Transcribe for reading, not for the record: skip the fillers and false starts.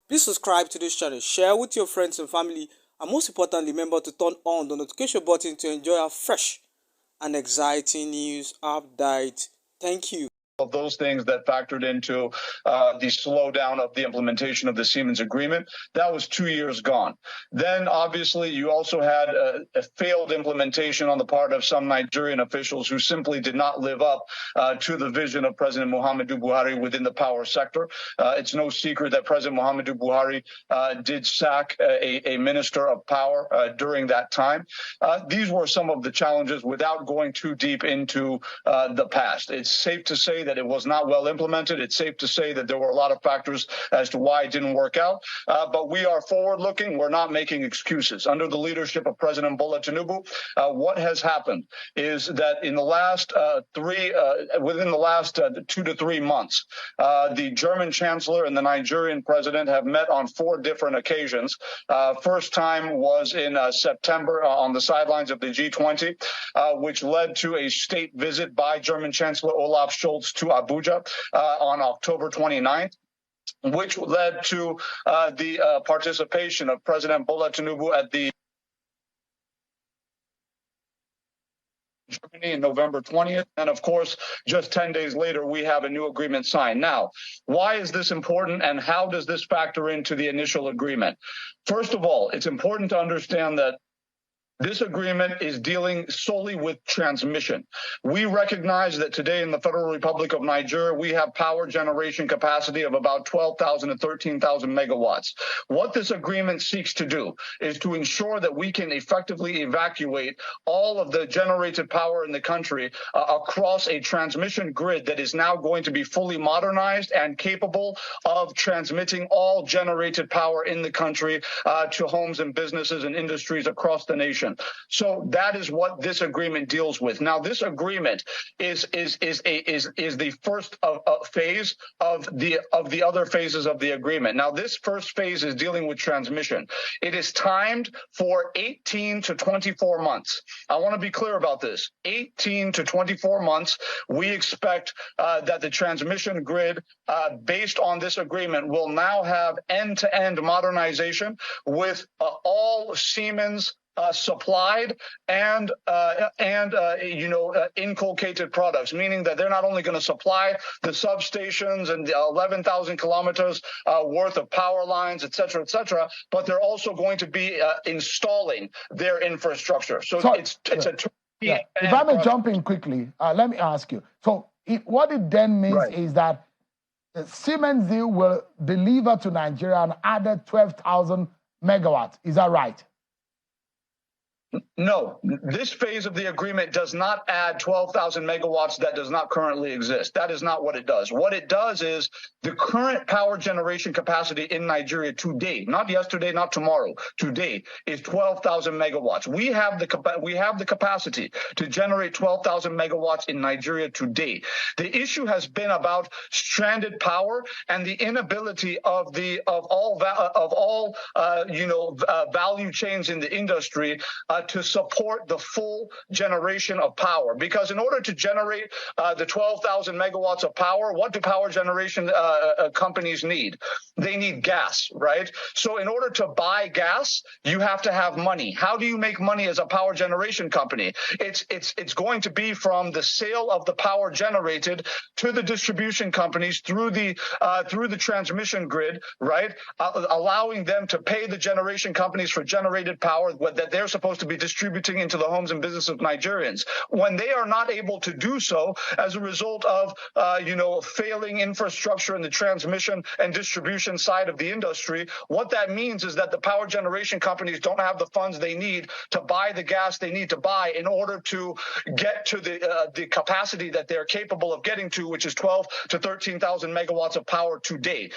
Please subscribe to this channel, share with your friends and family, and most importantly, remember to turn on the notification button to enjoy our fresh and exciting news update. Thank you. Of those things that factored into the slowdown of the implementation of the Siemens agreement. That was 2 years gone. Then, obviously, you also had a failed implementation on the part of some Nigerian officials who simply did not live up to the vision of President Muhammadu Buhari within the power sector. It's no secret that President Muhammadu Buhari did sack a minister of power during that time. These were some of the challenges without going too deep into the past. It's safe to say that it was not well implemented. It's safe to say that there were a lot of factors as to why it didn't work out. But we are forward-looking. We're not making excuses. Under the leadership of President Bola Tinubu, what has happened is that in the last within the last 2 to 3 months, the German Chancellor and the Nigerian President have met on 4 different occasions. First time was in September on the sidelines of the G20, which led to a state visit by German Chancellor Olaf Scholz to Abuja on October 29th. Which led to the participation of President Bola Tinubu at the Germany on November 20th. And of course, just 10 days later, we have a new agreement signed. Now, why is this important and how does this factor into the initial agreement? First of all, it's important to understand that this agreement is dealing solely with transmission. We recognize that today in the Federal Republic of Nigeria, we have power generation capacity of about 12,000 to 13,000 megawatts. What this agreement seeks to do is to ensure that we can effectively evacuate all of the generated power in the country across a transmission grid that is now going to be fully modernized and capable of transmitting all generated power in the country to homes and businesses and industries across the nation. So that is what this agreement deals with. Now, this agreement is the first phase of the other phases of the agreement. Now, this first phase is dealing with transmission. It is timed for 18 to 24 months. I want to be clear about this. 18 to 24 months. We expect that the transmission grid, based on this agreement, will now have end-to-end modernization with all Siemens supplied and inculcated products, meaning that they're not only going to supply the substations and the 11,000 kilometers worth of power lines, et cetera, but they're also going to be installing their infrastructure. So it's a yeah. If I may jump in quickly, let me ask you. So what it then means is that the Siemens deal will deliver to Nigeria an added 12,000 megawatts. Is that right? No, this phase of the agreement does not add 12,000 megawatts that does not currently exist. That is not what it does. What it does is the current power generation capacity in Nigeria today, not yesterday, not tomorrow, today is 12,000 megawatts. We have the capacity to generate 12,000 megawatts in Nigeria today. The issue has been about stranded power and the inability of all value chains in the industry to support the full generation of power. Because in order to generate the 12,000 megawatts of power, what do power generation companies need? They need gas, right? So in order to buy gas, you have to have money. How do you make money as a power generation company? It's going to be from the sale of the power generated to the distribution companies through the transmission grid, right? Allowing them to pay the generation companies for generated power that they're supposed to be distributing into the homes and businesses of Nigerians. When they are not able to do so as a result of failing infrastructure in the transmission and distribution side of the industry, what that means is that the power generation companies don't have the funds they need to buy the gas they need to buy in order to get to the capacity that they're capable of getting to, which is 12 to 13,000 megawatts of power today.